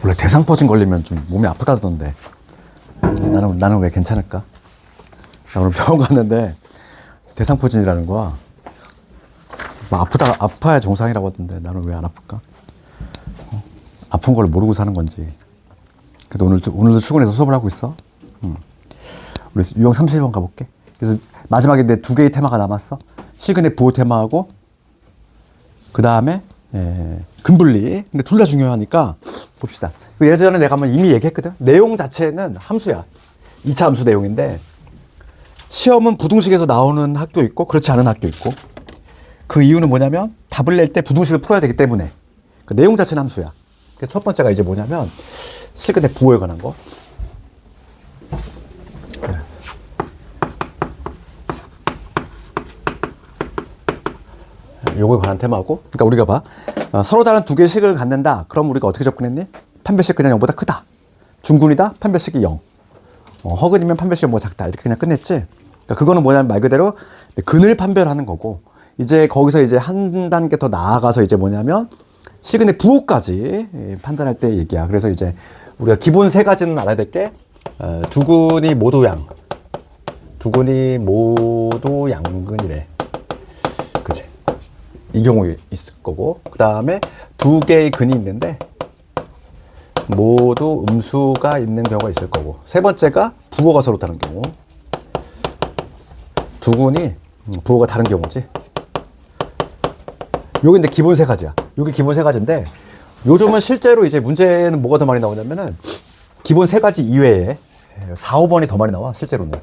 원래 대상포진 걸리면 좀 몸이 아프다던데 나는 왜 괜찮을까? 나 오늘 병원 갔는데 대상포진이라는 거야. 뭐 아파야 정상이라고 하던데 나는 왜 안 아플까? 아픈 걸 모르고 사는 건지. 그래도 오늘도 출근해서 수업을 하고 있어. 우리 유형 31번 가볼게. 그래서 마지막에 내 두 개의 테마가 남았어. 시그넷 부호 테마하고 그 다음에 근분리. 근데 둘 다 중요하니까 봅시다. 예전에 내가 한번 이미 얘기했거든. 내용 자체는 함수야. 2차 함수 내용인데 시험은 부등식에서 나오는 학교 있고 그렇지 않은 학교 있고 그 이유는 뭐냐면 답을 낼 때 부등식을 풀어야 되기 때문에 그 내용 자체는 함수야. 그래서 첫 번째가 이제 뭐냐면 시그넷 부호에 관한 거. 요거에 관한 테마고. 그러니까 우리가 봐. 서로 다른 두 개의 식을 갖는다. 그럼 우리가 어떻게 접근했니? 판별식 그냥 0보다 크다. 중군이다. 판별식이 0. 허근이면 판별식이 0보다 작다. 이렇게 그냥 끝냈지. 그러니까 그거는 뭐냐면 말 그대로 근을 판별하는 거고. 이제 거기서 이제 한 단계 더 나아가서 이제 뭐냐면 시그넷 부호까지 판단할 때 얘기야. 그래서 이제 우리가 기본 세 가지는 알아야 될 게 두근이 모두 양. 두근이 모두 양근이래. 그치? 이 경우에 있을 거고. 그 다음에 두 개의 근이 있는데 모두 음수가 있는 경우가 있을 거고. 세 번째가 부호가 서로 다른 경우. 두근이 부호가 다른 경우지. 요게 근데 기본 세 가지야. 요게 기본 세 가지인데 요즘은 실제로 이제 문제는 뭐가 더 많이 나오냐면은 기본 세 가지 이외에 4, 5번이 더 많이 나와. 실제로는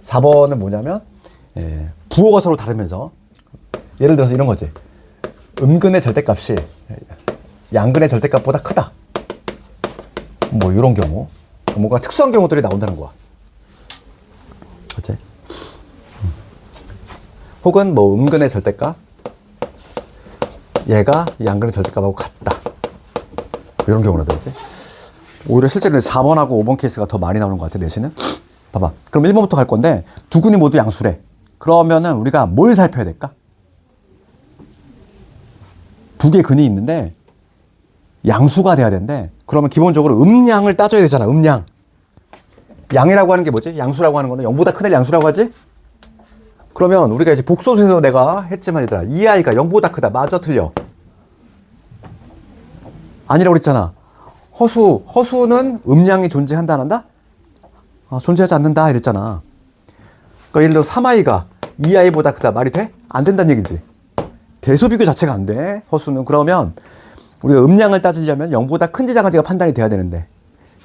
4번은 뭐냐면 부호가 서로 다르면서 예를 들어서 이런 거지. 음근의 절대값이 양근의 절대값보다 크다. 뭐 이런 경우 뭔가 특수한 경우들이 나온다는 거야. 그치? 혹은 뭐 음근의 절대값 얘가 양근의 절대값하고 같다. 이런 경우라든지. 오히려 실제로 4번하고 5번 케이스가 더 많이 나오는 것 같아, 내신은. 봐봐. 그럼 1번부터 갈 건데, 두 근이 모두 양수래. 그러면은 우리가 뭘 살펴야 될까? 두 개의 근이 있는데, 양수가 돼야 되는데, 그러면 기본적으로 음양을 따져야 되잖아, 음양. 양이라고 하는 게 뭐지? 양수라고 하는 거는 0보다 큰 애를 양수라고 하지? 그러면 우리가 이제 복소에서 내가 했지만 얘들아, 이 아이가 0보다 크다. 맞아, 틀려? 아니라고 그랬잖아. 허수는 음양이 존재한다, 안 한다? 존재하지 않는다, 이랬잖아. 그러니까 예를 들어 3i가 2i보다 크다. 말이 돼? 안 된다는 얘기지. 대소비교 자체가 안 돼, 허수는. 그러면 우리가 음양을 따지려면 0보다 큰지 작은지가 판단이 돼야 되는데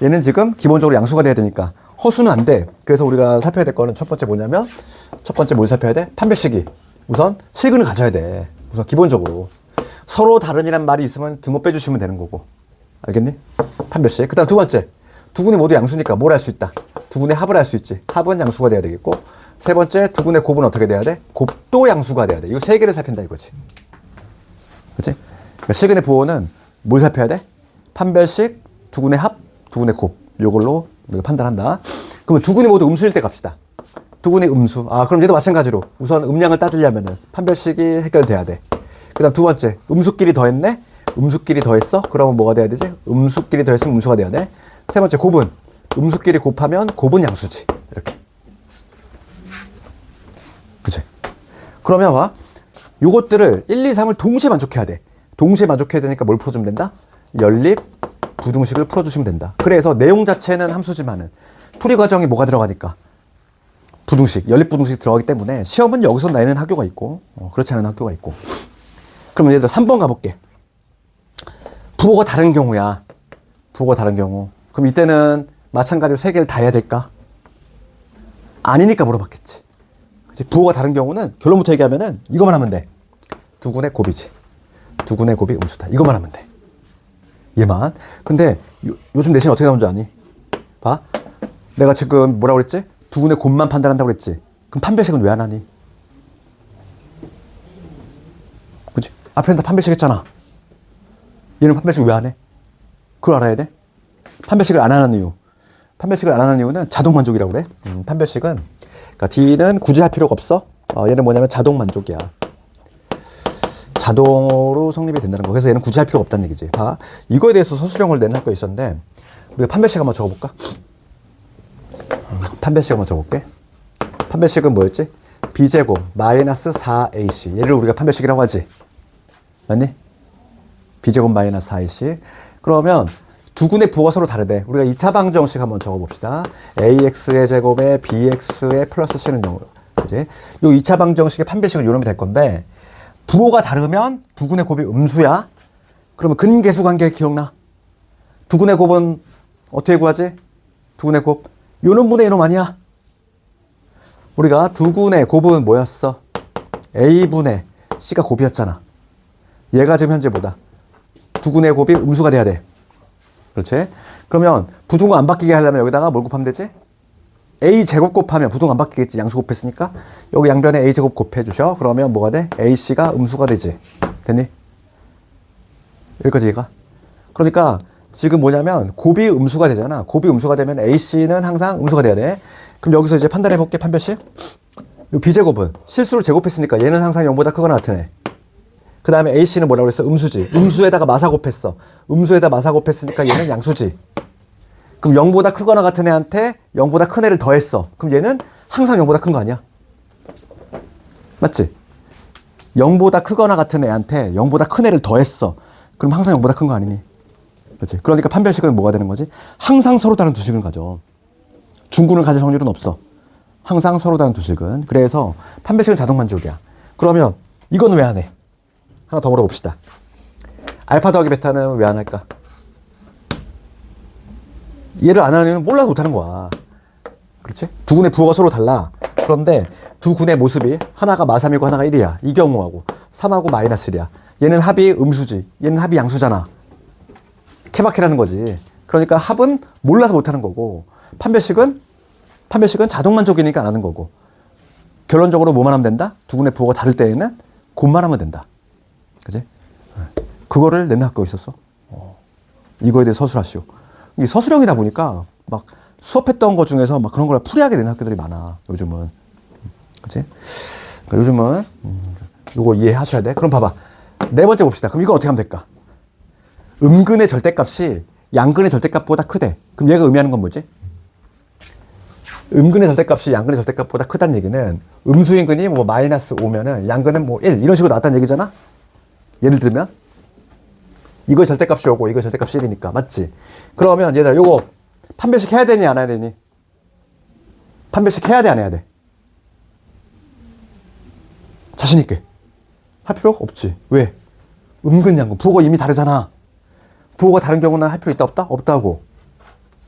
얘는 지금 기본적으로 양수가 돼야 되니까 허수는 안 돼. 그래서 우리가 살펴야 될 거는 첫 번째 뭐냐면 첫 번째 뭘 살펴야 돼? 판별식이. 우선 실근을 가져야 돼. 우선 기본적으로. 서로 다른이란 말이 있으면 등호 빼주시면 되는 거고. 알겠니? 판별식. 그 다음 두 번째. 두 근이 모두 양수니까 뭘 할 수 있다? 두 근의 합을 할 수 있지. 합은 양수가 돼야 되겠고. 세 번째, 두 근의 곱은 어떻게 돼야 돼? 곱도 양수가 돼야 돼. 이거 세 개를 살핀다 이거지. 그치? 그러니까 실근의 부호는 뭘 살펴야 돼? 판별식, 두 근의 합, 두 근의 곱. 요걸로 우리가 판단한다. 그러면 두 근이 모두 음수일 때 갑시다. 두 근이 음수. 그럼 얘도 마찬가지로 우선 음량을 따지려면은 판별식이 해결돼야 돼. 그 다음 두 번째, 음수끼리 더했네? 음수끼리 더했어? 그러면 뭐가 돼야 되지? 음수끼리 더했으면 음수가 돼야 돼. 세 번째, 곱은. 음수끼리 곱하면 곱은 양수지. 이렇게. 그치? 그러면 봐. 요것들을 1, 2, 3을 동시에 만족해야 돼. 동시에 만족해야 되니까 뭘 풀어주면 된다? 연립, 부등식을 풀어주시면 된다. 그래서 내용 자체는 함수지만은 풀이 과정이 뭐가 들어가니까? 부등식, 연립부등식 들어가기 때문에 시험은 여기서 내는 학교가 있고 그렇지 않은 학교가 있고. 그러면 예를 들어 3번 가볼게. 부호가 다른 경우야. 부호가 다른 경우. 그럼 이때는 마찬가지로 세 개를 다 해야 될까? 아니니까 물어봤겠지. 그치? 부호가 다른 경우는 결론부터 얘기하면은 이것만 하면 돼. 두 근의 곱이지. 두 근의 곱이 음수다. 이것만 하면 돼. 얘만. 근데 요즘 내신 어떻게 나온 줄 아니? 봐. 내가 지금 뭐라고 그랬지? 두 근의 곱만 판단한다고 그랬지? 그럼 판별식은 왜 안 하니? 그치? 앞에는 다 판별식 했잖아. 얘는 판별식 왜 안 해? 그걸 알아야 돼? 판별식을 안 하는 이유. 판별식을 안 하는 이유는 자동 만족이라고 그래. 판별식은, 그러니까 D는 굳이 할 필요가 없어. 얘는 뭐냐면 자동 만족이야. 자동으로 성립이 된다는 거. 그래서 얘는 굳이 할 필요가 없다는 얘기지. 봐. 이거에 대해서 서술형을 내는 학교가 있었는데, 우리가 판별식 한번 적어볼까? 판별식 한번 적어볼게. 판별식은 뭐였지? b제곱 마이너스 4ac. 얘를 우리가 판별식이라고 하지. 맞니? b제곱 마이너스 4ac. 그러면 두 군의 부호가 서로 다르대. 우리가 2차 방정식 한번 적어봅시다. ax의 제곱에 bx의 플러스 c는 0. 그지? 요 2차 방정식의 판별식을 요놈이 될 건데, 부호가 다르면 두 군의 곱이 음수야. 그러면 근계수 관계 기억나? 두 군의 곱은 어떻게 구하지? 두 군의 곱. 요놈분의 요놈 아니야? 우리가 두 군의 곱은 뭐였어? a분의 c가 곱이었잖아. 얘가 지금 현재 뭐다? 두 군의 곱이 음수가 돼야 돼. 그렇지? 그러면 부등호 안 바뀌게 하려면 여기다가 뭘 곱하면 되지? a제곱 곱하면 부등호 안 바뀌겠지. 양수 곱했으니까. 여기 양변에 a제곱 곱해주셔. 그러면 뭐가 돼? ac가 음수가 되지. 됐니? 여기까지 얘가. 그러니까 지금 뭐냐면 곱이 음수가 되잖아. 곱이 음수가 되면 ac는 항상 음수가 돼야 돼. 그럼 여기서 이제 판단해볼게. 판별식. 이 b제곱은 실수를 제곱했으니까 얘는 항상 0보다 크거나 같은 애. 그 다음에 ac는 뭐라고 그랬어? 음수지. 음수에다가 마사 곱했어. 음수에다 마사 곱했으니까 얘는 양수지. 그럼 0보다 크거나 같은 애한테 0보다 큰 애를 더했어. 그럼 얘는 항상 0보다 큰 거 아니야? 맞지? 0보다 크거나 같은 애한테 0보다 큰 애를 더했어. 그럼 항상 0보다 큰 거 아니니? 그렇지? 그러니까 판별식은 뭐가 되는 거지? 항상 서로 다른 두 식을 가져. 중군을 가질 확률은 없어. 항상 서로 다른 두 식은. 그래서 판별식은 자동 만족이야. 그러면 이건 왜 안 해? 하나 더 물어봅시다. 알파 더하기 베타는 왜 안 할까? 얘를 안 하는 이유는 몰라서 못하는 거야. 그렇지? 두 군의 부호가 서로 달라. 그런데 두 군의 모습이 하나가 마3이고 하나가 1이야. 이 경우하고 3하고 마이너스 1이야. 얘는 합이 음수지. 얘는 합이 양수잖아. 케바케라는 거지. 그러니까 합은 몰라서 못하는 거고, 판별식은 자동 만족이니까 안 하는 거고. 결론적으로 뭐만 하면 된다? 두 군의 부호가 다를 때에는 곱만 하면 된다. 그지? 그거를 내는 학교가 있었어. 이거에 대해 서술하시오. 이게 서술형이다 보니까 막 수업했던 것 중에서 막 그런 걸 풀이하게 되는 학교들이 많아. 요즘은. 그치? 그러니까 요즘은 이거 이해하셔야 돼. 그럼 봐봐. 네 번째 봅시다. 그럼 이거 어떻게 하면 될까? 음근의 절대값이 양근의 절대값보다 크대. 그럼 얘가 의미하는 건 뭐지? 음근의 절대값이 양근의 절대값보다 크다는 얘기는 음수인근이 뭐 마이너스 5면은 양근은 뭐 1 이런 식으로 나왔다는 얘기잖아? 예를 들면 이거 절대값이 오고 이거 절대값이 1이니까 맞지? 그러면 얘들아 요거 판별식 해야 되니 안 해야 되니? 판별식 해야 돼 안 해야 돼? 자신 있게 할 필요 없지. 왜? 음근 양근 부호가 이미 다르잖아. 부호가 다른 경우는 할 필요 있다 없다? 없다고.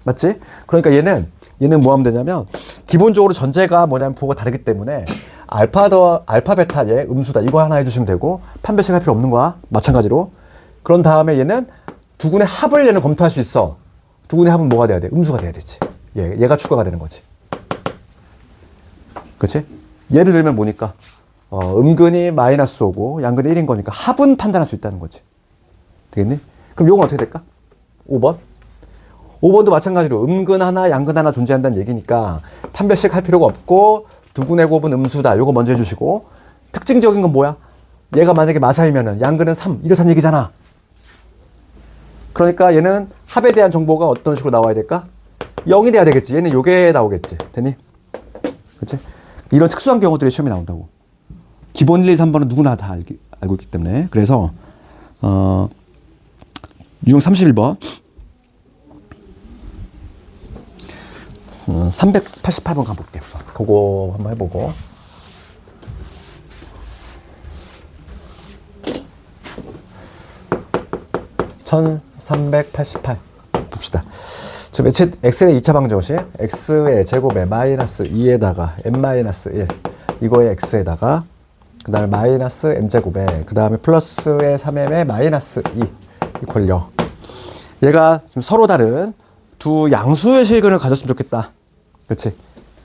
맞지? 그러니까 얘는 뭐 하면 되냐면 기본적으로 전제가 뭐냐면 부호가 다르기 때문에 알파 베타의 음수다 이거 하나 해주시면 되고 판별식 할 필요 없는 거야. 마찬가지로. 그런 다음에 얘는 두 군의 합을 얘는 검토할 수 있어. 두 군의 합은 뭐가 돼야 돼? 음수가 돼야 되지. 얘가 추가가 되는 거지. 그치? 예를 들면 뭐니까? 음근이 마이너스 5고 양근이 1인 거니까 합은 판단할 수 있다는 거지. 되겠니? 그럼 요건 어떻게 될까? 5번? 5번도 마찬가지로 음근 하나, 양근 하나 존재한다는 얘기니까 판별식 할 필요가 없고 두 군의 곱은 음수다. 요거 먼저 해주시고 특징적인 건 뭐야? 얘가 만약에 마사이면은 양근은 3 이렇다는 얘기잖아. 그러니까 얘는 합에 대한 정보가 어떤 식으로 나와야 될까? 0이 돼야 되겠지. 얘는 요게 나오겠지. 됐니? 그치? 이런 특수한 경우들이 시험에 나온다고. 기본 1, 2, 3번은 누구나 다 알고 있기 때문에. 그래서 유형 31번 388번 가볼게요. 그거 한번 해보고. (1388) 봅시다. 지금 x의 2차 방정식 x의 제곱에 마이너스 2에다가 m-1 이거의 x에다가 그 다음에 마이너스 m제곱에 그 다음에 플러스의 3m에 마이너스 2 이퀄요. 얘가 지금 서로 다른 두 양수의 실근을 가졌으면 좋겠다. 그렇지?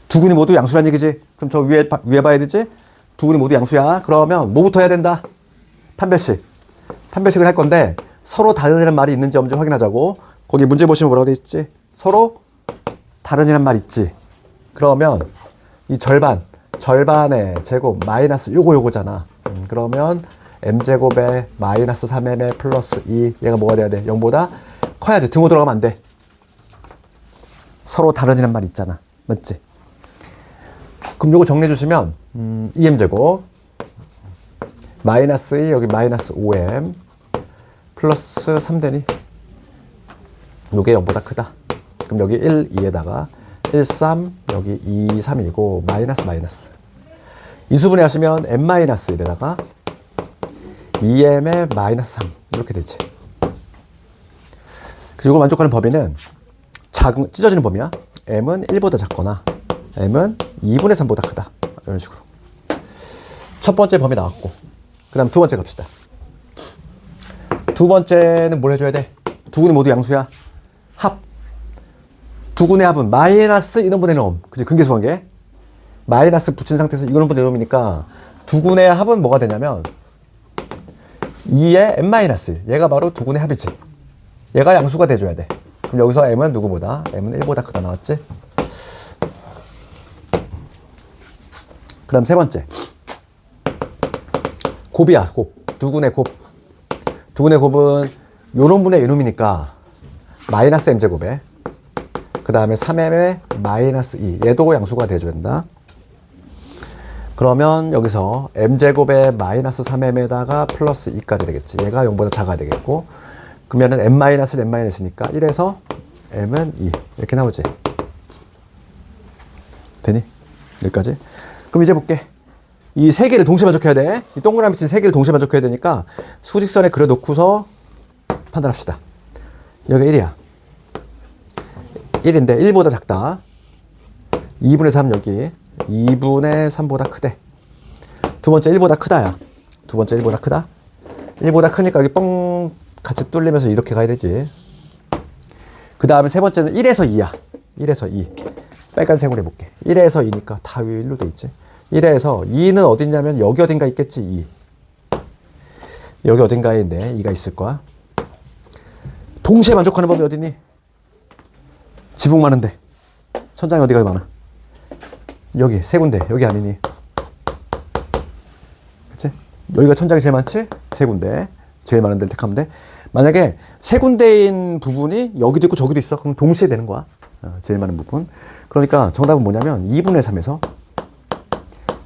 두 군이 모두 양수란 얘기지. 그럼 저 위에 봐야 되지? 두 군이 모두 양수야. 그러면 뭐부터 해야 된다? 판별식을 할 건데 서로 다른이란 말이 있는지 없는지 확인하자고. 거기 문제 보시면 뭐라고 돼 있지? 서로 다른이란 말 있지. 그러면 이 절반의 제곱 마이너스 요거잖아. 그러면 m제곱에 마이너스 3m에 플러스 2 얘가 뭐가 돼야 돼? 0보다 커야지. 등호 들어가면 안 돼. 서로 다르다는 말 있잖아. 맞지? 그럼 요거 정리해 주시면 2m제곱 마이너스 2 여기 마이너스 5m 플러스 3되니 요게 0보다 크다. 그럼 여기 1, 2에다가 1, 3 여기 2, 3이고 마이너스 마이너스 인수분해 하시면 m-1에다가 2m에 마이너스 3 이렇게 되지. 그리고 만족하는 범위는 작은 찢어지는 범위야. m은 1보다 작거나 m은 2분의 3보다 크다. 이런 식으로. 첫 번째 범위 나왔고 그 다음 두 번째 갑시다. 두 번째는 뭘 해줘야 돼? 두 군이 모두 양수야. 합. 두 군의 합은 마이너스 인원분의 놈. 그치? 근계수관계. 마이너스 붙인 상태에서 이거는 분의 놈이니까 두 군의 합은 뭐가 되냐면 2의 m-1. 얘가 바로 두 군의 합이지. 얘가 양수가 돼줘야 돼. 그럼 여기서 m은 누구보다? m은 1보다 크다 나왔지? 그 다음 세 번째. 곱이야, 곱. 두 군의 곱. 두 군의 곱은 요런 분의 요놈이니까 마이너스 m제곱에 그 다음에 3m에 마이너스 2. 얘도 양수가 돼줘야 된다. 그러면 여기서 m제곱에 마이너스 3m에다가 플러스 2까지 되겠지. 얘가 0보다 작아야 되겠고 그러면은 m-는 m-이니까 1에서 m은 2 이렇게 나오지. 되니? 여기까지. 그럼 이제 볼게. 이 세 개를 동시에 만족해야 돼. 이 동그라미 친 세 개를 동시에 만족해야 되니까 수직선에 그려놓고서 판단합시다. 여기 1이야. 1인데 1보다 작다. 2분의 3 여기 2분의 3보다 크대. 두 번째 1보다 크다야. 두 번째 1보다 크다. 1보다 크니까 여기 뻥 같이 뚫리면서 이렇게 가야 되지. 그 다음에 세 번째는 1에서 2야. 1에서 2. 빨간색으로 해볼게. 1에서 2니까 다 위에 1로 돼 있지. 1에서 2는 어디 있냐면 여기 어딘가 있겠지. 2. 여기 어딘가에 있네. 2가 있을 거야. 동시에 만족하는 범위 어디니? 지붕 많은데 천장이 어디가 많아? 여기 세 군데. 여기 아니니? 그치? 여기가 천장이 제일 많지? 세 군데. 제일 많은 데를 택하면 돼. 만약에 세 군데인 부분이 여기도 있고 저기도 있어. 그럼 동시에 되는 거야. 제일 많은 부분. 그러니까 정답은 뭐냐면 2분의 3에서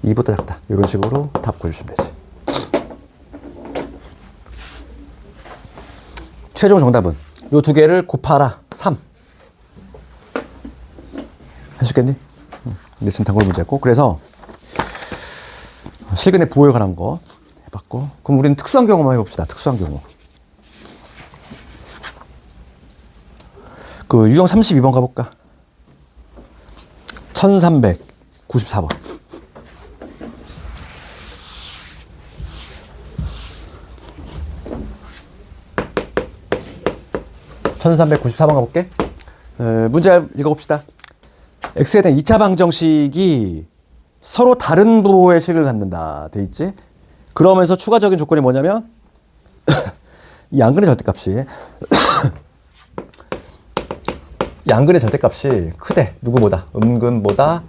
2보다 작다. 이런 식으로 답 구해주시면 되지. 최종 정답은 이 두 개를 곱하라. 3. 할 수 있겠니? 내신 단골 문제였고. 그래서 실근의 부호에 관한 거 해봤고. 그럼 우리는 특수한 경우만 해봅시다. 특수한 경우. 그 유형 32번 가볼까? 1394번. 가볼게. 문제 읽어봅시다. x에 대한 2차 방정식이 서로 다른 부호의 식을 갖는다 돼 있지. 그러면서 추가적인 조건이 뭐냐면 이 양근의 절대값이 양근의 절대값이 크대. 누구보다? 음근보다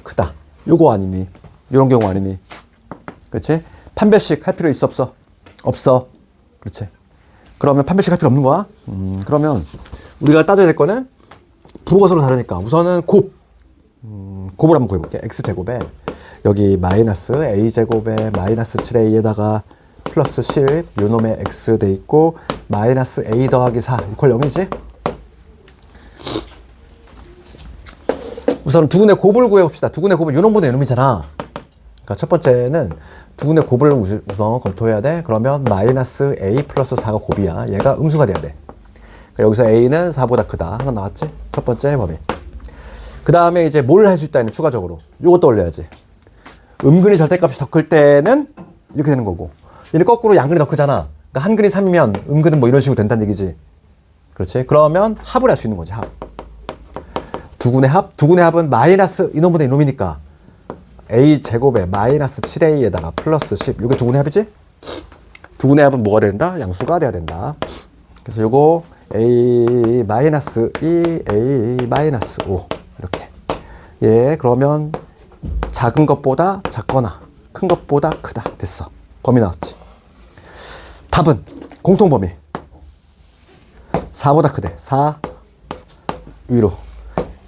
크다. 요거 아니니? 요런 경우 아니니? 그렇지? 판별식 할 필요 있어 없어? 없어. 그렇지? 그러면 판별식 할 필요 없는 거야? 그러면 우리가 따져야 될 거는 부호가 서로 다르니까 우선은 곱을 한번 구해볼게. x제곱에 여기 마이너스 a제곱에 마이너스 7a에다가 플러스 10 요놈의 x 돼 있고 마이너스 a 더하기 4 이퀄 0이지? 우선 두근의 곱을 구해봅시다. 두근의 곱은 요놈보다 요놈이잖아. 그러니까 첫 번째는 두근의 곱을 우선 검토해야 돼. 그러면 마이너스 a 플러스 4가 곱이야. 얘가 음수가 돼야 돼. 그러니까 여기서 a는 4보다 크다. 하나 나왔지? 첫 번째 범위. 그 다음에 이제 뭘 할 수 있다 했는 추가적으로. 요것도 올려야지. 음근이 절대값이 더 클 때는 이렇게 되는 거고. 얘는 거꾸로 양근이 더 크잖아. 그러니까 한근이 3이면 음근은 뭐 이런 식으로 된다는 얘기지. 그렇지? 그러면 합을 할 수 있는 거지. 합. 두근의 합? 두근의 합은 마이너스 이놈보다 이놈이니까 a 제곱에 마이너스 7a에다가 플러스 10. 이게 두근의 합이지? 두근의 합은 뭐가 된다? 양수가 돼야 된다. 그래서 요거 a 마이너스 2, a 마이너스 5 이렇게. 예, 그러면 작은 것보다 작거나 큰 것보다 크다. 됐어. 범위 나왔지. 답은 공통범위 4보다 크대. 4 위로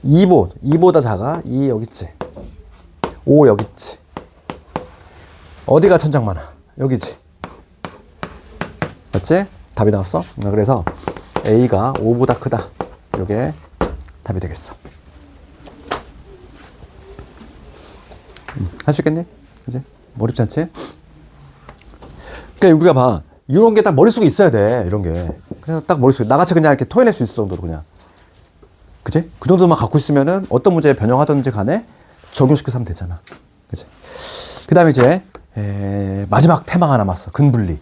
2보다 작아. 2 여기 있지. 5 여기 있지. 어디가 천장 많아? 여기지. 맞지? 답이 나왔어? 그래서 A가 5보다 크다. 요게 답이 되겠어. 할 수 있겠니? 그지? 어렵지 않지? 그러니까 우리가 봐. 이런 게 딱 머릿속에 있어야 돼. 이런 게. 그냥 딱 머릿속에. 나같이 그냥 이렇게 토해낼 수 있을 정도로 그냥. 그지? 그 정도만 갖고 있으면은 어떤 문제에 변형하든지 간에 적용시켜서 하면 되잖아. 그지? 그 다음에 이제, 마지막 테마가 남았어. 근분리.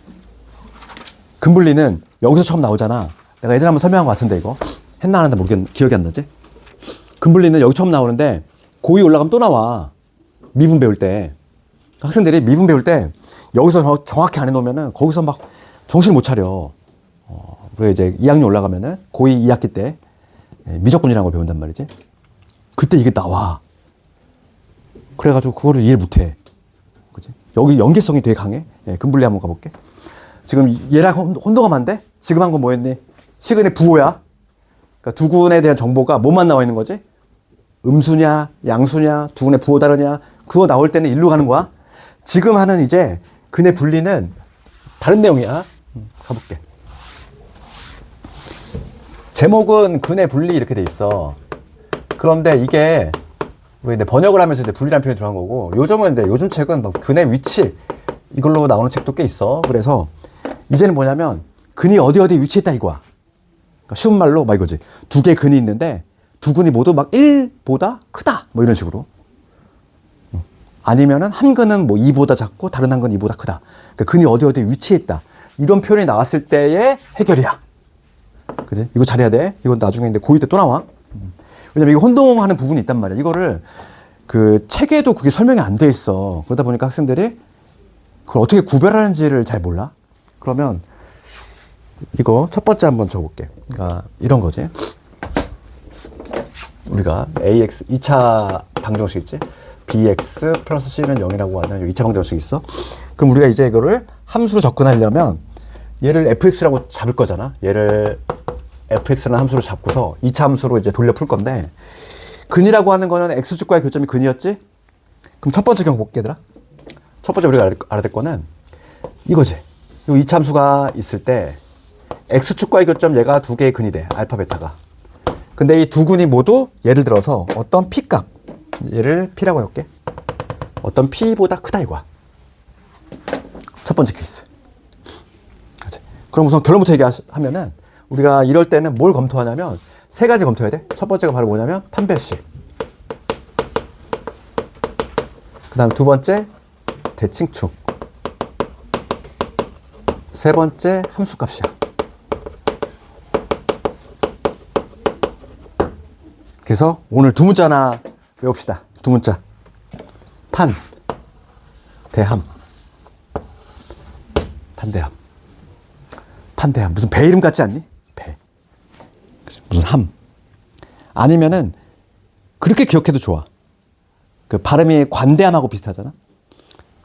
근분리는 여기서 처음 나오잖아. 내가 예전에 한번 설명한 것 같은데, 이거. 했나 안 했나 모르겠는데, 기억이 안 나지? 근분리는 여기 처음 나오는데, 고2 올라가면 또 나와. 미분 배울 때. 학생들이 미분 배울 때, 여기서 정확히 안 해놓으면은, 거기서 막 정신을 못 차려. 우리가 이제 2학년 올라가면은, 고2 2학기 때, 미적분이라는 걸 배운단 말이지. 그때 이게 나와. 그래가지고 그거를 이해 못 해. 그지? 여기 연계성이 되게 강해. 근분리 한번 가볼게. 지금 얘랑 혼동하면 지금 한 건 뭐였니? 시근의 부호야. 그러니까 두근에 대한 정보가 뭐만 나와 있는 거지? 음수냐, 양수냐, 두근의 부호 다르냐. 그거 나올 때는 일로 가는 거야. 지금 하는 이제 근의 분리는 다른 내용이야. 가볼게. 제목은 근의 분리 이렇게 돼 있어. 그런데 이게 우리 이제 번역을 하면서 이제 분리라는 표현이 들어간 거고, 요즘 책은 뭐 근의 위치 이걸로 나오는 책도 꽤 있어. 그래서 이제는 뭐냐면 근이 어디 위치했다 이거야. 그러니까 쉬운 말로 막 이거지. 두 개의 근이 있는데 두 근이 모두 막 1보다 크다. 뭐 이런 식으로. 아니면은 한 근은 뭐 2보다 작고 다른 한 근은 2보다 크다. 그러니까 근이 어디 위치했다. 이런 표현이 나왔을 때의 해결이야. 그지? 이거 잘해야 돼. 이건 나중에 이제 고2 때 또 나와. 왜냐면 이거 혼동하는 부분이 있단 말이야. 이거를 그 책에도 그게 설명이 안 돼 있어. 그러다 보니까 학생들이 그걸 어떻게 구별하는지를 잘 몰라. 그러면 이거 첫 번째 한번 적어볼게. 그러니까 이런 거지. 우리가 AX 2차 방정식 있지? BX 플러스 C는 0이라고 하는 2차 방정식 있어. 그럼 우리가 이제 이거를 함수로 접근하려면 얘를 fx라고 잡을 거잖아. 얘를 fx라는 함수로 잡고서 2차 함수로 이제 돌려 풀 건데, 근이라고 하는 거는 x축과의 교점이 근이었지? 그럼 첫 번째 경우 볼게, 얘들아. 첫 번째 우리가 알아야 될 거는 이거지. 이 2차 함수가 있을 때 x축과의 교점 얘가 두 개의 근이 돼. 알파, 베타가. 근데 이 두 근이 모두 예를 들어서 어떤 p값, 얘를 p라고 해볼게. 어떤 p보다 크다 이거야. 첫 번째 케이스. 그럼 우선 결론부터 얘기하면은 우리가 이럴 때는 뭘 검토하냐면 세 가지 검토해야 돼. 첫 번째가 바로 뭐냐면 판별식. 그 다음 두 번째 대칭축. 세 번째 함수값이야. 그래서 오늘 두 문자 하나 외웁시다. 두 문자. 판, 대함. 판대함. 판대함. 무슨 배 이름 같지 않니? 배. 무슨 함. 아니면은 그렇게 기억해도 좋아. 그 발음이 관대함하고 비슷하잖아.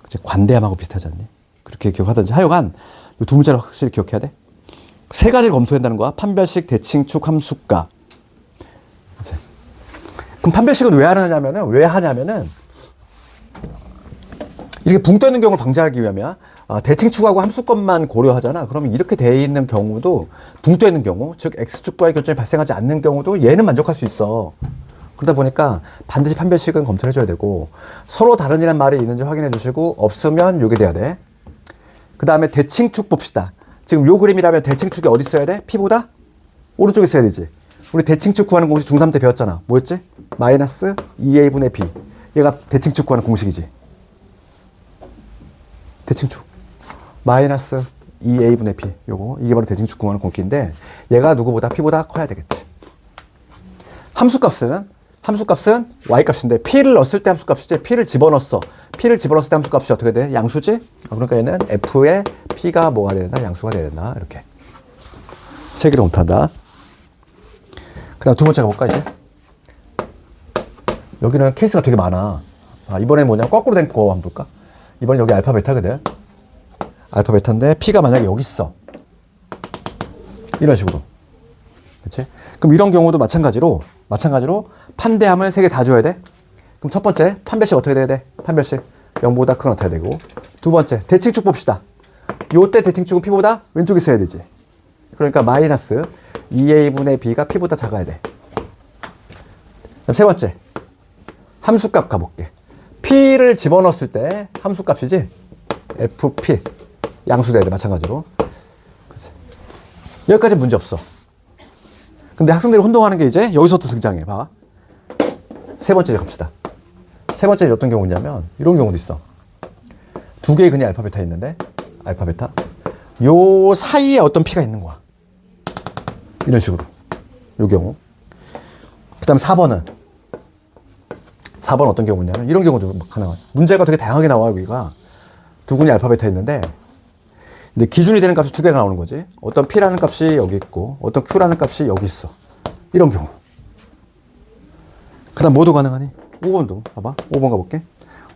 그치? 관대함하고 비슷하지 않니? 그렇게 기억하든지. 하여간 이 두 문자를 확실히 기억해야 돼. 세 가지를 검토한다는 거야. 판별식, 대칭축, 함수값. 그치? 그럼 판별식은 왜 하냐면은 이렇게 붕 떠 있는 경우를 방지하기 위함이야. 대칭축하고 함수값만 고려하잖아. 그러면 이렇게 돼 있는 경우도 붕 떠 있는 경우, 즉 x축과의 교점이 발생하지 않는 경우도 얘는 만족할 수 있어. 그러다 보니까 반드시 판별식은 검토를 해줘야 되고, 서로 다른이란 말이 있는지 확인해 주시고, 없으면 요게 돼야 돼. 그 다음에 대칭축 봅시다. 지금 요 그림이라면 대칭축이 어디 있어야 돼? P보다 오른쪽에 있어야 되지. 우리 대칭축 구하는 공식 중3 때 배웠잖아. 뭐였지? 마이너스 2a분의 b. 얘가 대칭축 구하는 공식이지. 대칭축. 마이너스 2a분의 b. 요거. 이게 바로 대칭축 구하는 공식인데, 얘가 누구보다 P보다 커야 되겠지. 함수값은 y값인데 p를 넣었을 때 함수값이지. p를 집어넣었을 때 함수값이 어떻게 돼? 양수지? 그러니까 얘는 f의 p가 뭐가 돼야 된다? 양수가 돼야 된다. 이렇게 세 개를 검토한다. 그 다음 두 번째 가볼까 이제? 여기는 케이스가 되게 많아. 이번엔 뭐냐? 거꾸로 된 거 한번 볼까? 이번엔 여기 알파 베타거든. 알파 베타인데 P가 만약에 여기 있어. 이런 식으로. 그치? 그럼 이런 경우도 마찬가지로 판대함을 3개 다 줘야 돼. 그럼 첫 번째, 판별식 어떻게 돼야 돼? 판별식 0보다 큰 어떻게 되고. 두 번째, 대칭축 봅시다. 요때 대칭축은 P보다 왼쪽에 있어야 되지. 그러니까 마이너스 2A분의 B가 P보다 작아야 돼. 그럼 세 번째, 함수값 가볼게. P를 집어넣었을 때 함수값이지? FP. 양수돼야 돼, 마찬가지로. 그치? 여기까지 문제 없어. 근데 학생들이 혼동하는 게 이제 여기서부터 등장해. 봐. 세 번째 갑시다. 세 번째 어떤 경우냐면 이런 경우도 있어. 두 개의 근이 알파 베타 있는데 알파 베타 요 사이에 어떤 P가 있는 거야. 이런 식으로. 요 경우. 그 다음 4번은 어떤 경우냐면 이런 경우도 가능한. 문제가 되게 다양하게 나와요. 여기가 두 근이 알파 베타 있는데 근데 기준이 되는 값이 두 개가 나오는 거지. 어떤 P라는 값이 여기 있고 어떤 Q라는 값이 여기 있어. 이런 경우. 그 다음 뭐도 가능하니? 5번도 봐봐. 5번 가볼게.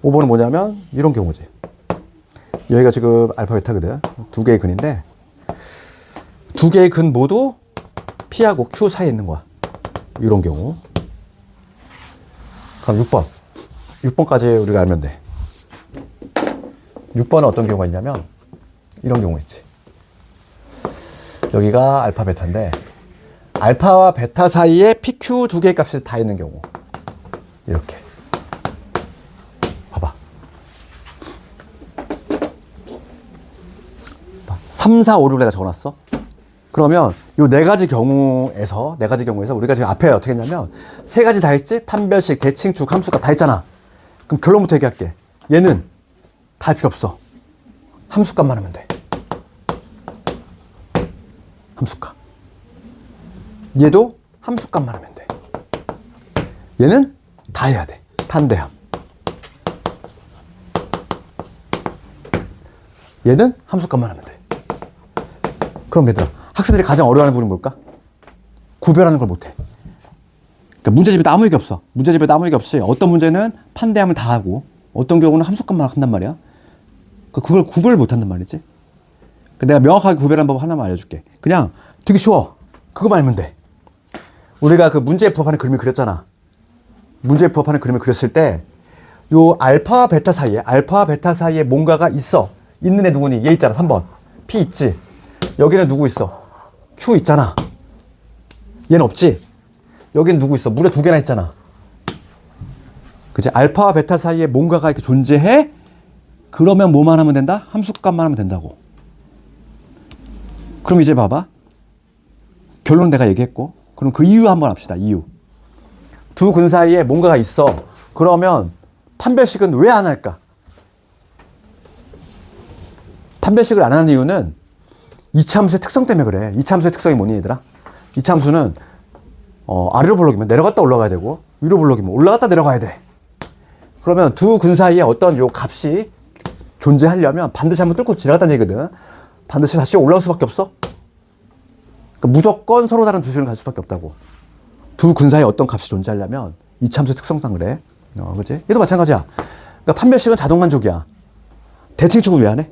5번은 뭐냐면 이런 경우지. 여기가 지금 알파 베타거든. 두 개의 근인데 두 개의 근 모두 P하고 Q 사이에 있는 거야. 이런 경우. 그럼 6번. 6번까지 우리가 알면 돼. 6번은 어떤 경우가 있냐면 이런 경우 있지. 여기가 알파 베타인데 알파와 베타 사이에 PQ 두 개의 값이 다 있는 경우. 이렇게. 봐봐. 3, 4, 5를 내가 적어놨어. 그러면 요 네 가지 경우에서 우리가 지금 앞에 어떻게 했냐면 세 가지 다 했지? 판별식, 대칭축, 함수값 다 했잖아. 그럼 결론부터 얘기할게. 얘는 다 할 필요 없어. 함수값만 하면 돼. 함수값. 얘도 함수값만 하면 돼. 얘는 다 해야 돼. 판대함. 얘는 함수값만 하면 돼. 그럼 얘들아, 학생들이 가장 어려워하는 부분은 뭘까? 구별하는 걸 못해. 그러니까 문제집에도 아무 얘기 없어. 문제집에도 아무 얘기 없이 어떤 문제는 판대함을 다 하고 어떤 경우는 함수값만 한단 말이야. 그걸 구별을 못한단 말이지. 내가 명확하게 구별하는 법 하나만 알려줄게. 그냥 되게 쉬워. 그거만 알면 돼. 우리가 그 문제에 부합하는 그림을 그렸잖아. 문제에 부합하는 그림을 그렸을 때 요 알파와 베타 사이에 뭔가가 있어. 있는 애 누구니? 얘 있잖아. 3번. P 있지. 여기는 누구 있어? Q 있잖아. 얘는 없지. 여기는 누구 있어? 무려 두 개나 있잖아. 그치? 알파와 베타 사이에 뭔가가 이렇게 존재해? 그러면 뭐만 하면 된다? 함수값만 하면 된다고. 그럼 이제 봐봐. 결론은 내가 얘기했고. 그럼 그 이유 한번 합시다. 이유. 두 근 사이에 뭔가가 있어. 그러면 판별식은 왜 안 할까? 판별식을 안 하는 이유는 이차함수의 특성 때문에 그래. 이차함수의 특성이 뭐니 얘들아? 이차함수는 아래로 볼록이면 내려갔다 올라가야 되고 위로 볼록이면 올라갔다 내려가야 돼. 그러면 두 근 사이에 어떤 요 값이 존재하려면 반드시 한번 뚫고 지나갔다는 얘기거든. 반드시 다시 올라올 수밖에 없어. 그러니까 무조건 서로 다른 두 식을 가질 수밖에 없다고. 두 근 사이에 어떤 값이 존재하려면 이차함수의 특성상 그래. 그치? 얘도 마찬가지야. 그러니까 판별식은 자동만족이야. 대칭축은 왜 안 해?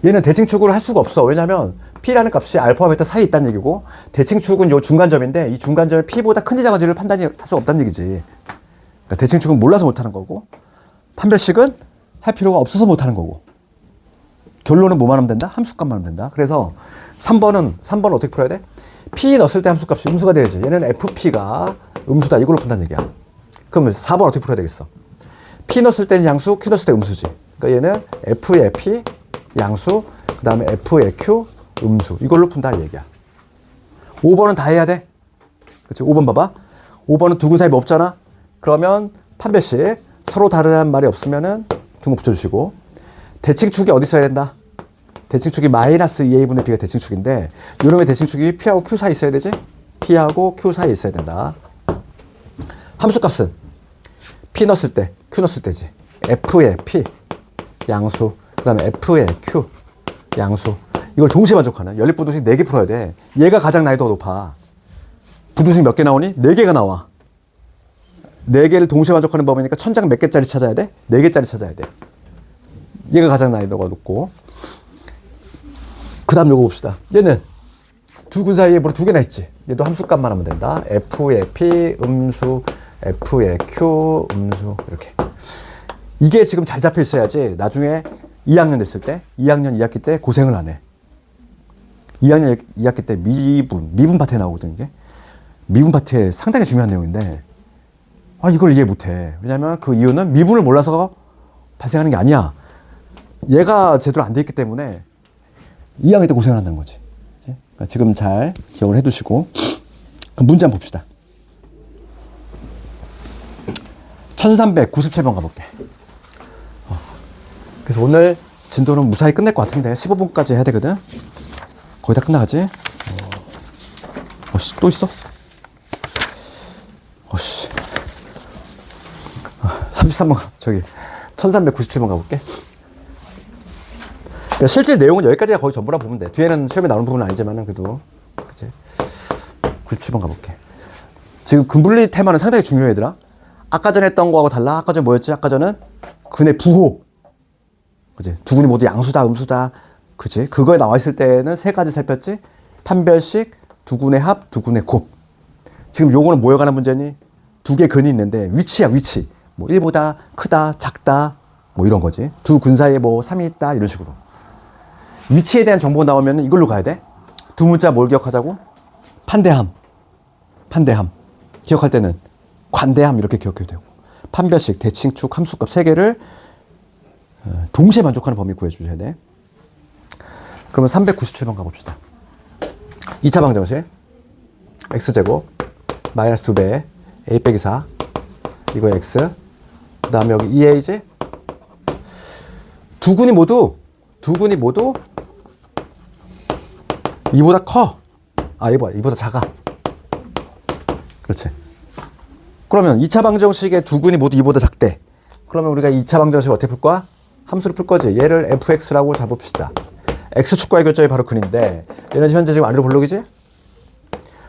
얘는 대칭축을 할 수가 없어. 왜냐면 P라는 값이 알파와 베타 사이에 있다는 얘기고 대칭축은 요 중간점인데 이 중간점이 P보다 큰지 작은지를 판단이 할 수가 없다는 얘기지. 그러니까 대칭축은 몰라서 못하는 거고 판별식은 할 필요가 없어서 못하는 거고 결론은 뭐만 하면 된다? 함수값만 하면 된다. 그래서 3번은 어떻게 풀어야 돼? P 넣었을 때 함수값이 음수가 돼야지. 얘는 FP가 음수다. 이걸로 푼다는 얘기야. 그러면 4번 어떻게 풀어야 되겠어? P 넣었을 때는 양수, Q 넣었을 때 음수지. 그러니까 얘는 F의 P 양수, 그 다음에 F의 Q 음수. 이걸로 푼다 이 얘기야. 5번은 다 해야 돼. 그치? 5번 봐봐. 5번은 두 근 사이 뭐 없잖아. 그러면 판별식 서로 다르다는 말이 없으면은 둥 붙여주시고 대칭축이 어디 있어야 된다? 대칭축이 마이너스 2a분의 b가 대칭축인데 이놈의 대칭축이 P하고 Q 사이에 있어야 되지? P하고 Q 사이에 있어야 된다. 함수값은 P 넣었을 때, Q 넣었을 때지. F의 P 양수, 그 다음에 F의 Q 양수. 이걸 동시에 만족하는 연립부등식 4개 풀어야 돼. 얘가 가장 난이도가 높아. 부등식 몇 개 나오니? 4개가 나와. 4개를 동시에 만족하는 법이니까 천장 몇 개짜리 찾아야 돼? 4개짜리 찾아야 돼. 얘가 가장 난이도가 높고. 그 다음 요거 봅시다. 얘는 두 근 사이에 뭐 두 개나 있지. 얘도 함수값만 하면 된다. F의 P 음수, F의 Q 음수, 이렇게. 이게 지금 잘 잡혀 있어야지 나중에 2학년 됐을 때, 2학년 2학기 때 고생을 안 해. 2학년 2학기 때 미분 파트에 나오거든, 이게. 미분 파트에 상당히 중요한 내용인데, 이걸 이해 못 해. 왜냐면 그 이유는 미분을 몰라서 발생하는 게 아니야. 얘가 제대로 안 돼 있기 때문에 2학기 때 고생을 한다는 거지. 그러니까 지금 잘 기억을 해 두시고. 그럼 문제 한번 봅시다. 1397번 가볼게. 그래서 오늘 진도는 무사히 끝낼 것 같은데 15분까지 해야 되거든. 거의 다 끝나가지. 또 있어? 33번 저기 1397번 가볼게. 그러니까 실질 내용은 여기까지가 거의 전부라 보면 돼. 뒤에는 시험에 나오는 부분은 아니지만은 그래도 그치? 97번 가볼게. 지금 근분리 테마는 상당히 중요해 얘들아. 아까 전에 했던 거하고 달라. 아까 전 뭐였지? 아까 전은 근의 부호. 그치? 두 근이 모두 양수다, 음수다. 그치? 그거에 나와 있을 때는 세 가지 살폈지? 판별식, 두 근의 합, 두 근의 곱. 지금 요거는 뭐에 관한 문제니? 두 개 근이 있는데 위치야, 위치. 뭐 1보다 크다, 작다, 뭐 이런 거지. 두 근 사이에 뭐 3이 있다, 이런 식으로. 위치에 대한 정보가 나오면 이걸로 가야 돼. 두 문자 뭘 기억하자고? 판대함. 판대함. 기억할 때는 관대함 이렇게 기억해도 되고. 판별식, 대칭축, 함수값 세 개를 동시에 만족하는 범위 구해주셔야 돼. 그러면 397번 가봅시다. 2차 방정식 x제곱 마이너스 2배 a 빼기 4 이거 x 그 다음에 여기 2a지 두 근이 모두 2보다 커. 이보다 작아. 그렇지. 그러면 2차 방정식의 두 근이 모두 2보다 작대. 그러면 우리가 2차 방정식 어떻게 풀 거야? 함수를 풀 거지. 얘를 fx라고 잡읍시다. x축과의 교점이 바로 근인데 얘는 현재 지금 아래로 볼록이지?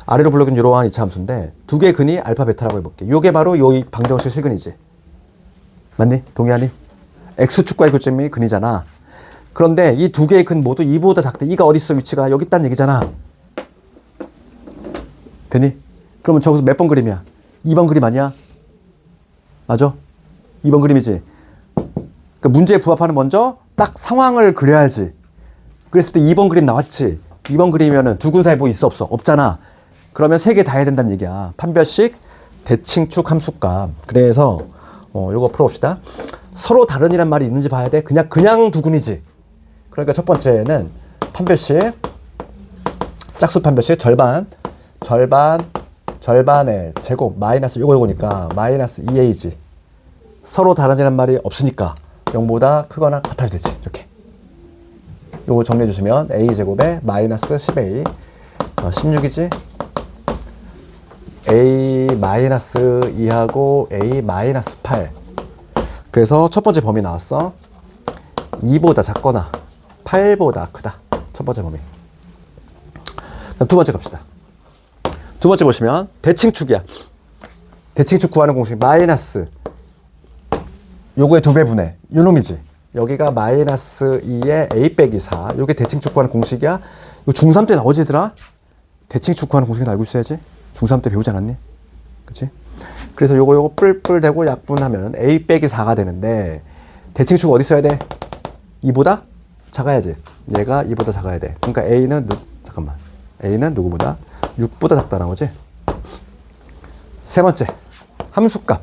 아래로 볼록은 이러한 2차 함수인데 두 개의 근이 알파 베타라고 해볼게. 요게 바로 요 방정식의 실근이지. 맞니? 동의하니? x축과의 교점이 근이잖아. 그런데 이 두 개의 근 모두 2보다 작대. 이가 어디 있어? 위치가 여기 있다는 얘기잖아. 되니? 그러면 저기서 몇 번 그림이야? 2번 그림 아니야? 맞아? 2번 그림이지? 그러니까 문제에 부합하는 먼저 딱 상황을 그려야지. 그랬을 때 2번 그림 나왔지? 2번 그림이면은 두 근 사이에 뭐 있어? 없어? 없잖아. 그러면 세 개 다 해야 된다는 얘기야. 판별식, 대칭축, 함수값. 그래서 요거 풀어봅시다. 서로 다른이란 말이 있는지 봐야 돼. 그냥 두 근이지. 그러니까 첫 번째는 판별식, 짝수 판별식 절반의 제곱 마이너스 요거니까 마이너스 2a지. 서로 다른이란 말이 없으니까 0보다 크거나 같아도 되지. 이렇게. 요거 정리해 주시면 a제곱에 마이너스 10a 16이지. a 마이너스 2하고 a 마이너스 8. 그래서 첫 번째 범위 나왔어. 2보다 작거나 8보다 크다. 첫 번째 범위. 두 번째 갑시다. 두 번째 보시면 대칭축이야. 대칭축 구하는 공식 마이너스 요거의 2배 분의 요 놈이지. 여기가 마이너스 2에 a 빼기 4. 요게 대칭축 구하는 공식이야. 이거 중3 때 나오지 얘들아? 대칭축 구하는 공식은 알고 있어야지. 중3 때 배우지 않았니? 그치? 그래서 요거 뿔뿔 대고 약분하면 a 빼기 4가 되는데 대칭축 어디 써야 돼? 2보다 작아야지. 얘가 2보다 작아야 돼. 그러니까 a는 a는 누구보다 6보다 작다 나오지? 세 번째 함수값.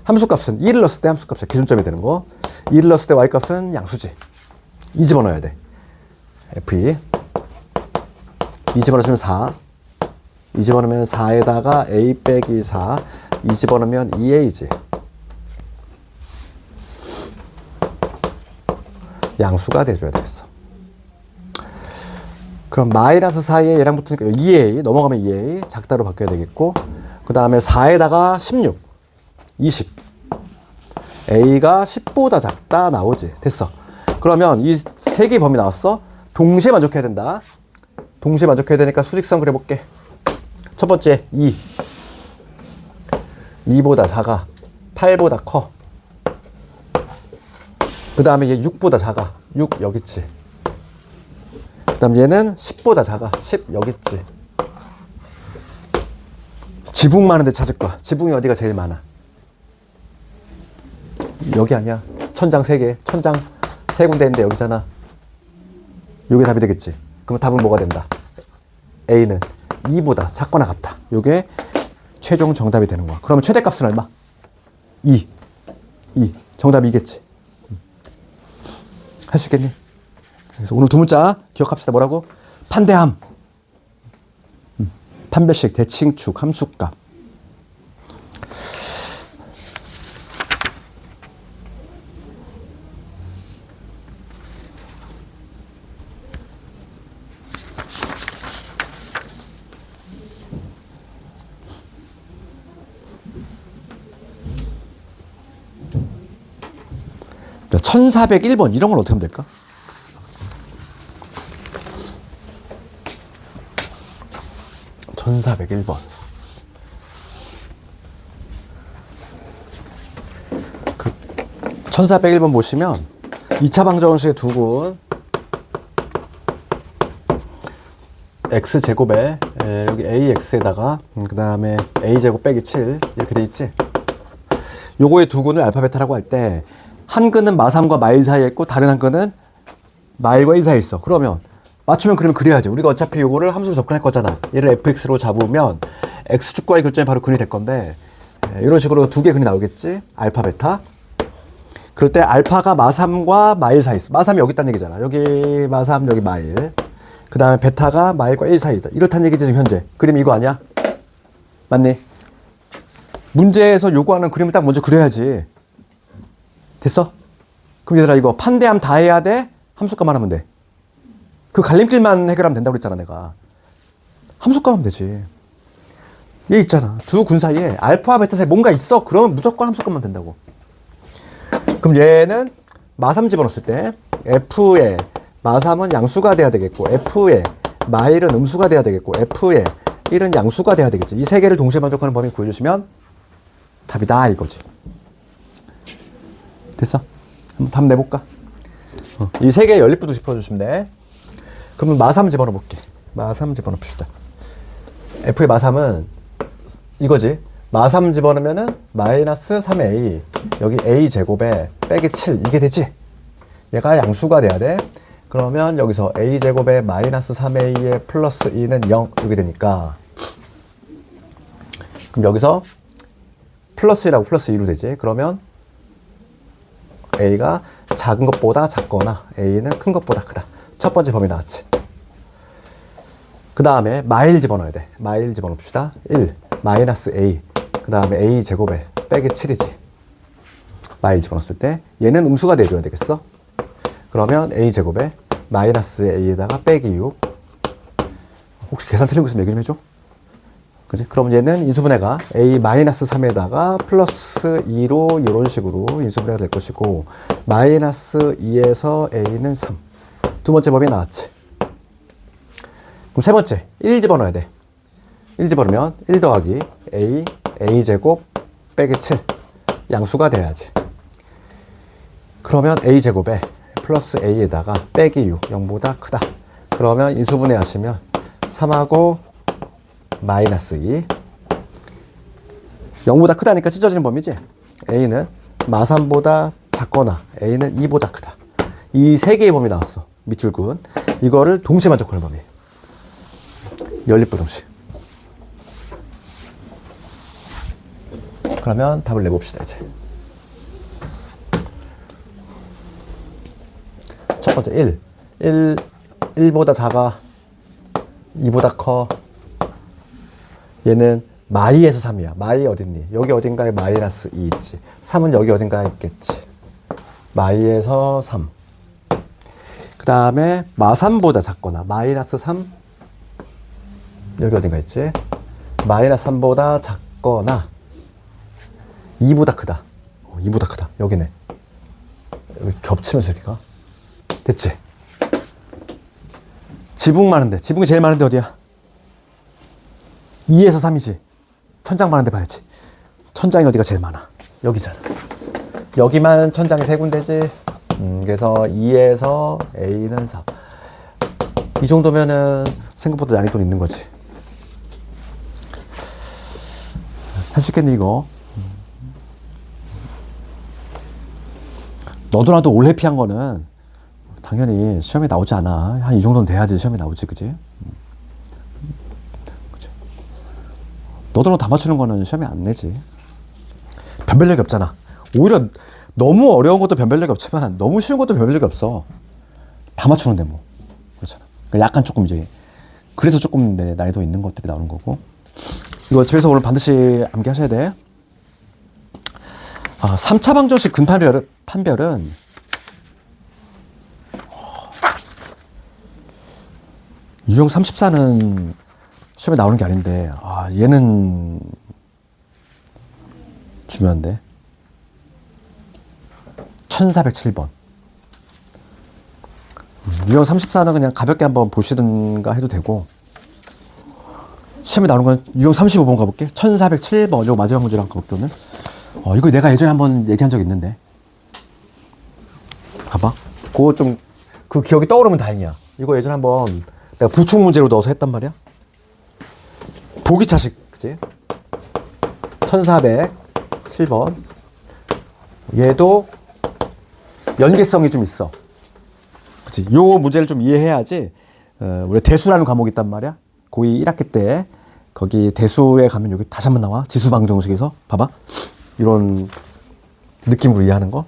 함수값은 2를 넣었을 때 함수값이 기준점이 되는 거. 2를 넣었을 때 y값은 양수지. 2 집어넣어야 돼. f2 2 집어넣으면 4. 2 집어넣으면 4에다가 a 빼기 4. 2 집어넣으면 2a지. 양수가 돼줘야 되겠어. 그럼 마이너스 4에 얘랑 붙으니까 2a 넘어가면 2a 작다로 바뀌어야 되겠고 그 다음에 4에다가 16 20 a가 10보다 작다 나오지. 됐어. 그러면 이 세 개의 범위 나왔어. 동시에 만족해야 된다. 동시에 만족해야 되니까 수직선 그려볼게. 첫 번째 2보다 작아 8보다 커 그 다음에 얘 6보다 작아. 6 여기 있지. 그 다음 얘는 10보다 작아. 10 여기 있지. 지붕 많은데 찾을 거야. 지붕이 어디가 제일 많아? 여기 아니야. 천장 3개. 천장 3군데인데 여기잖아. 요게 답이 되겠지. 그럼 답은 뭐가 된다? A는 2보다 작거나 같다. 요게 최종 정답이 되는 거야. 그러면 최대값은 얼마? 2. 정답이 이겠지. 할 수 있겠니? 그래서 오늘 두 문자 기억합시다. 뭐라고? 판대함. 판별식, 대칭축, 함수값. 자, 1401번 이런 건 어떻게 하면 될까? (1401번) 그 1401번 보시면 2차 방정식의 두군 x제곱에 여기 ax에다가 그 다음에 a제곱 빼기 7 이렇게 돼 있지. 요거의 두군을 알파 베타라고 할 때 한 근은 마삼과 마일 사이에 있고 다른 한 근은 마일과 1 사이에 있어. 그러면 맞추면 그러면 그래야지. 우리가 어차피 요거를 함수로 접근할 거잖아. 얘를 fx로 잡으면 x축과의 교점이 바로 근이 될 건데 이런 식으로 두 개 근이 나오겠지. 알파 베타. 그럴 때 알파가 마삼과 마일 사이에 있어. 마삼이 여기 있다는 얘기잖아. 여기 마삼 여기 마일. 그 다음에 베타가 마일과 1 사이다. 이렇다는 얘기지 지금 현재. 그림 이거 아니야? 맞니? 문제에서 요구하는 그림을 딱 먼저 그려야지. 됐어? 그럼 얘들아 이거 판대함 다 해야 돼? 함수값만 하면 돼. 그 갈림길만 해결하면 된다고 그랬잖아 내가. 함수값 하면 되지. 얘 있잖아. 두 군 사이에 알파와 베타 사이에 뭔가 있어. 그러면 무조건 함수값만 된다고. 그럼 얘는 마삼 집어넣었을 때 F에 마삼은 양수가 돼야 되겠고 F에 마일은 음수가 돼야 되겠고 F에 1은 양수가 돼야 되겠지. 이 세 개를 동시에 만족하는 범위 구해주시면 답이다 이거지. 됐어? 한번 답 내볼까? 이 세 개의 연립부도 풀어주시면 돼. 그러면 마삼 집어넣어 볼게. 마삼 집어넣읍시다. F의 마삼은 이거지. 마삼 집어넣으면은 마이너스 3a 여기 a 제곱에 빼기 7 이게 되지. 얘가 양수가 돼야 돼. 그러면 여기서 a 제곱에 마이너스 3a에 플러스 2는 0 이렇게 되니까 그럼 여기서 플러스 1하고 플러스 2로 되지. 그러면 a가 작은 것보다 작거나 a는 큰 것보다 크다. 첫 번째 범위 나왔지. 그 다음에 마일 집어넣어야 돼. 마일 집어넣읍시다. 1 마이너스 a 그 다음에 a 제곱에 빼기 7이지. 마일 집어넣었을 때 얘는 음수가 돼줘야 되겠어. 그러면 a 제곱에 마이너스 a에다가 빼기 6 혹시 계산 틀린 거 있으면 얘기 좀 해줘. 그지? 그럼 얘는 인수분해가 a 마이너스 3에다가 플러스 2로 이런 식으로 인수분해가 될 것이고 마이너스 2에서 a는 3. 두 번째 범위 나왔지. 그럼 세 번째 1 집어넣어야 돼. 1 집어넣으면 1 더하기 a 제곱 빼기 7 양수가 돼야지. 그러면 a 제곱에 플러스 a에다가 빼기 6 0보다 크다. 그러면 인수분해 하시면 3하고 마이너스 2 0보다 크다니까 찢어지는 범위지. a는 마삼보다 작거나 a는 2보다 크다. 이 세 개의 범위 나왔어. 밑줄근. 이거를 동시에 만족하는 범위. 연립부동식. 그러면 답을 내봅시다 이제. 첫 번째 1보다 작아 2보다 커. 얘는 마이에서 3이야. 마이 어딨니? 여기 어딘가에 마이너스 2 있지. 3은 여기 어딘가에 있겠지. 마이에서 3. 그 다음에 마3보다 작거나 마이너스 3 여기 어딘가 있지. 마이너스 3보다 작거나 2보다 크다. 2보다 크다. 여기네. 여기 겹치면서 이렇게 가. 됐지? 지붕 많은데. 지붕이 제일 많은데 어디야? 2에서 3이지. 천장 많은데 봐야지. 천장이 어디가 제일 많아? 여기잖아. 여기만 천장이 세 군데지. 그래서 2에서 A는 4. 이 정도면은 생각보다 난이도는 있는 거지. 할 수 있겠니, 이거? 너도 나도 올해 피한 거는 당연히 시험에 나오지 않아. 한 이 정도는 돼야지 시험에 나오지, 그지? 너도 다 맞추는 거는 시험에 안 내지. 변별력이 없잖아. 오히려 너무 어려운 것도 변별력이 없지만 너무 쉬운 것도 변별력이 없어. 다 맞추는데 뭐. 그렇잖아. 그러니까 약간 조금 이제 그래서 조금 난이도 있는 것들이 나오는 거고. 이거 집에서 오늘 반드시 암기하셔야 돼. 3차 방정식 판별은 유형 34는 시험에 나오는 게 아닌데, 얘는 중요한데. 1407번. 유형 34는 그냥 가볍게 한번 보시든가 해도 되고, 시험에 나오는 건 유형 35번 가볼게. 1407번. 이거 마지막 문제로 한번 가볼게, 오늘. 이거 내가 예전에 한번 얘기한 적 있는데. 봐봐. 그거 좀, 그 기억이 떠오르면 다행이야. 이거 예전에 한번 내가 보충 문제로 넣어서 했단 말이야. 보기차식, 그치? 1407번. 얘도 연계성이 좀 있어. 그치? 요 문제를 좀 이해해야지, 우리 대수라는 과목이 있단 말이야. 고2 1학기 때, 거기 대수에 가면 여기 다시 한번 나와. 지수방정식에서. 봐봐. 이런 느낌으로 이해하는 거.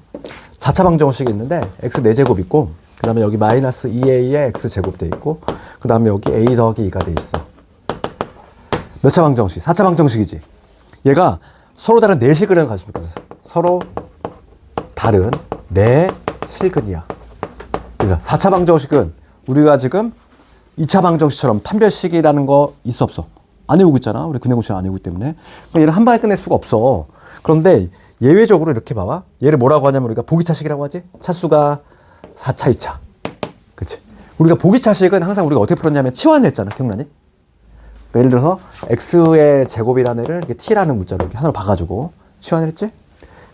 4차 방정식이 있는데, x 4제곱 있고, 그 다음에 여기 마이너스 2a에 x제곱 돼 있고, 그 다음에 여기 a 더하기 2가 돼 있어. 몇 차 방정식? 4차 방정식이지. 얘가 서로 다른 네 실근을 가지고 있어. 서로 다른 네 실근이야. 그래서 4차 방정식은 우리가 지금 2차 방정식처럼 판별식이라는 거 있어 없어? 안 외우고 있잖아. 우리 근해공식 안 외우기 때문에. 그러니까 얘를 한 방에 끝낼 수가 없어. 그런데 예외적으로 이렇게 봐봐. 얘를 뭐라고 하냐면 우리가 보기차식이라고 하지? 차수가 4차, 2차. 그치? 우리가 보기차식은 항상 우리가 어떻게 풀었냐면 치환을 했잖아. 기억나니? 그러니까 예를 들어서 x의 제곱이라는 애를 이렇게 t라는 문자로 이렇게 하나로 봐가지고 치환을 했지?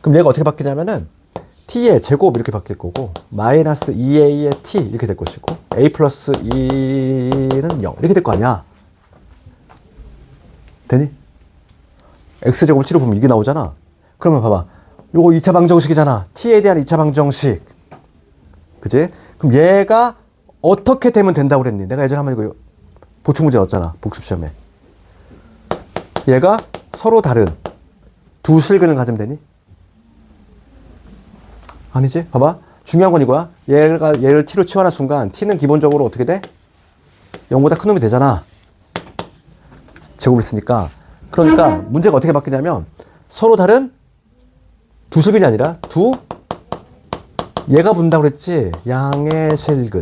그럼 얘가 어떻게 바뀌냐면은 t의 제곱 이렇게 바뀔 거고 마이너스 2a의 t 이렇게 될 것이고 a 플러스 2는 0 이렇게 될 거 아니야. 되니? x제곱을 t로 보면 이게 나오잖아. 그러면 봐봐. 요거 2차 방정식이잖아. t에 대한 2차 방정식. 그치? 그럼 얘가 어떻게 되면 된다고 그랬니? 내가 예전에 한번 이거 보충 문제 넣었잖아. 복습시험에. 얘가 서로 다른 두 실근을 가지면 되니? 아니지? 봐봐. 중요한 건 이거야. 얘를 t로 치환한 순간 t는 기본적으로 어떻게 돼? 0보다 큰 놈이 되잖아. 제곱을 쓰니까. 그러니까 문제가 어떻게 바뀌냐면 서로 다른 두 실근이 아니라 얘가 분다고 그랬지? 양의 실근.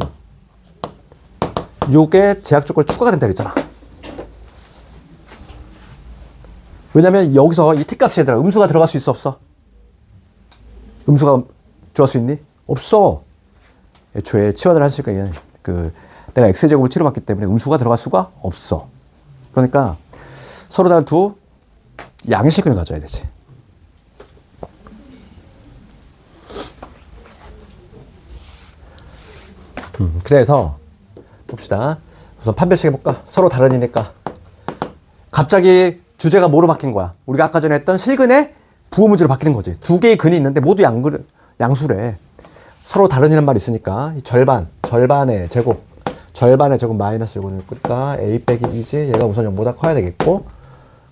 요게 제약 조건이 추가가 된다 그랬잖아. 왜냐면 여기서 이 t값이 얘들아 음수가 들어갈 수 있어 없어? 음수가 들어갈 수 있니? 없어. 애초에 치환을 하시니까 내가 x제곱을 t로 봤기 때문에 음수가 들어갈 수가 없어. 그러니까 서로 다른 두 양의 실근을 가져야 되지. 그래서 봅시다. 우선 판별식 해볼까? 서로 다른이니까. 갑자기 주제가 뭐로 바뀐 거야? 우리가 아까 전에 했던 실근의 부호 문제로 바뀌는 거지. 두 개의 근이 있는데 모두 양수래. 서로 다른이란 말이 있으니까 이 절반의 제곱 마이너스 요거니까 a 빼기 2지. 얘가 우선 0보다 커야 되겠고,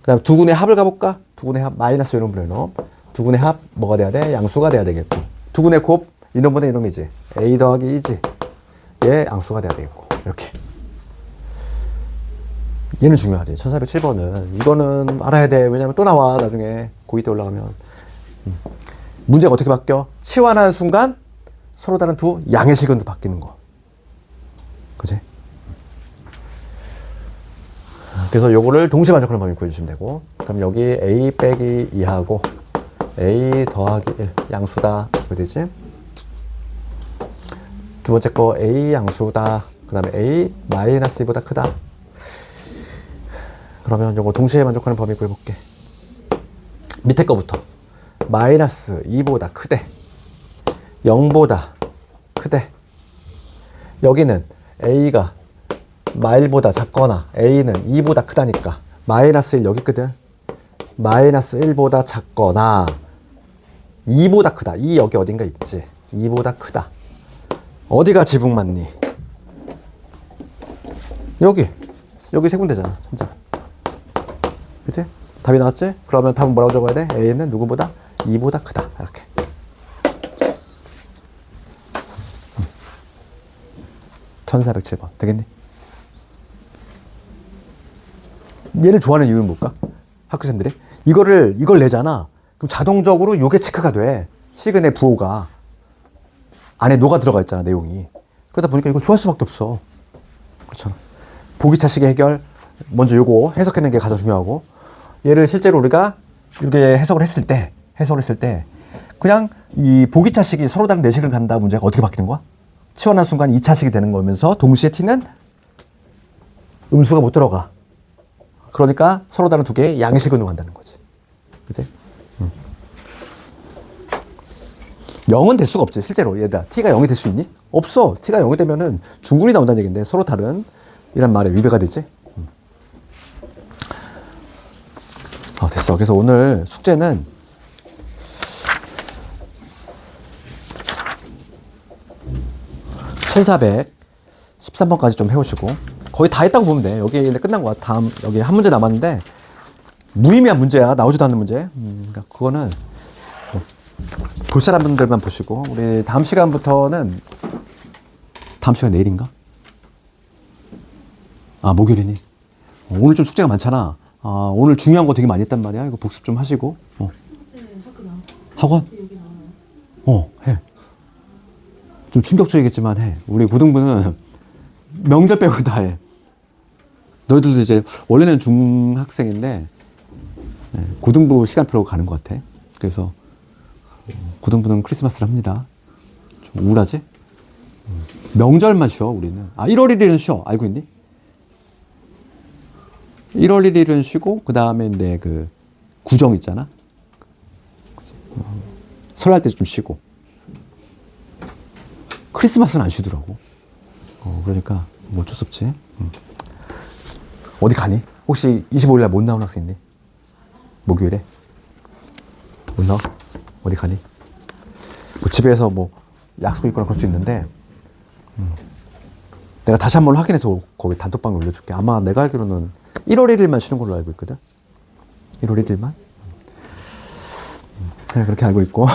그 다음 두 근의 합을 가볼까? 두 근의 합 마이너스 이놈 불러놓음. 두 근의 합 뭐가 돼야 돼? 양수가 돼야 되겠고, 두 근의 곱 이놈보다 이놈이지. a 더하기 2지. 얘 양수가 돼야 되겠고. 이렇게. 얘는 중요하지. 1407번은. 이거는 알아야 돼. 왜냐면 또 나와. 나중에 고2 때 올라가면. 문제가 어떻게 바뀌어? 치환하는 순간 서로 다른 두 양의 실근도 바뀌는 거. 그치? 그래서 요거를 동시에 만족하는 범위 구해주시면 되고, 그럼 여기 a 빼기 2하고 a 더하기 1 양수다. 그게 되지? 두 번째 거 a 양수다. 그 다음에 a 마이너스 2보다 크다. 그러면 요거 동시에 만족하는 범위 구해볼게. 밑에 거부터 마이너스 2보다 크대. 0보다 크대. 여기는 A가 마일보다 작거나 A는 2보다 크다니까 마이너스 1 여기 있거든. 마이너스 1보다 작거나 2보다 크다. 2 여기 어딘가 있지. 2보다 크다. 어디가 지붕 맞니? 여기 세 군데잖아. 진짜. 그치? 답이 나왔지? 그러면 답은 뭐라고 적어야 돼? A는 누구보다? 2보다 크다. 이렇게. 1407번. 되겠니? 얘를 좋아하는 이유는 뭘까? 학교생들이? 이걸 내잖아. 그럼 자동적으로 요게 체크가 돼. 시그널 부호가. 안에 녹아 들어가 있잖아, 내용이. 그러다 보니까 이걸 좋아할 수밖에 없어. 그렇잖아. 보기차식의 해결, 먼저 요거 해석하는 게 가장 중요하고, 얘를 실제로 우리가 이렇게 해석을 했을 때, 그냥 이 보기차식이 서로 다른 내식을 간다 문제가 어떻게 바뀌는 거야? 치환한 순간 2차식이 되는 거면서 동시에 t는 음수가 못 들어가. 그러니까 서로 다른 두 개의 양식을 운동한다는 거지. 그치? 0은 될 수가 없지, 실제로. 얘들아, t가 0이 될 수 있니? 없어. t가 0이 되면은 중군이 나온다는 얘기인데 서로 다른 이란 말에 위배가 되지. 됐어. 그래서 오늘 숙제는 (1413번까지) 좀 해오시고 거의 다 했다고 보면 돼. 여기 이제 끝난 거야. 다음 여기 한 문제 남았는데 무의미한 문제야. 나오지도 않는 문제. 그러니까 그거는 볼 사람들만 보시고 우리 다음 시간부터는 다음 시간 내일인가? 목요일이니? 오늘 좀 숙제가 많잖아. 오늘 중요한 거 되게 많이 했단 말이야. 이거 복습 좀 하시고. 학원? 해. 좀 충격적이겠지만 해. 우리 고등부는 명절 빼고 다 해. 너희들도 이제 원래는 중학생인데 고등부 시간표로 가는 것 같아. 그래서 고등부는 크리스마스를 합니다. 좀 우울하지? 명절만 쉬어 우리는. 1월 1일은 쉬어. 알고 있니? 1월 1일은 쉬고 그 다음에 내 그 구정 있잖아. 설날 때 좀 쉬고. 크리스마스는 안 쉬더라고. 그러니까 뭐 어쩔 수 없지. 어디 가니? 혹시 25일날 못 나온 학생 있니? 목요일에? 못 나와? 어디 가니? 뭐 집에서 뭐 약속 있거나 그럴 수 있는데 내가 다시 한번 확인해서 거기 단톡방에 올려줄게. 아마 내가 알기로는 1월 1일만 쉬는 걸로 알고 있거든. 1월 1일만. 그렇게 알고 있고.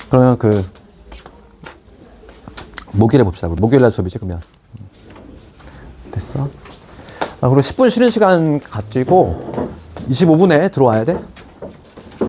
그러면 목요일에 봅시다. 목요일날 수업이지 그러면. 됐어? 그리고 10분 쉬는 시간 가지고 25분에 들어와야 돼.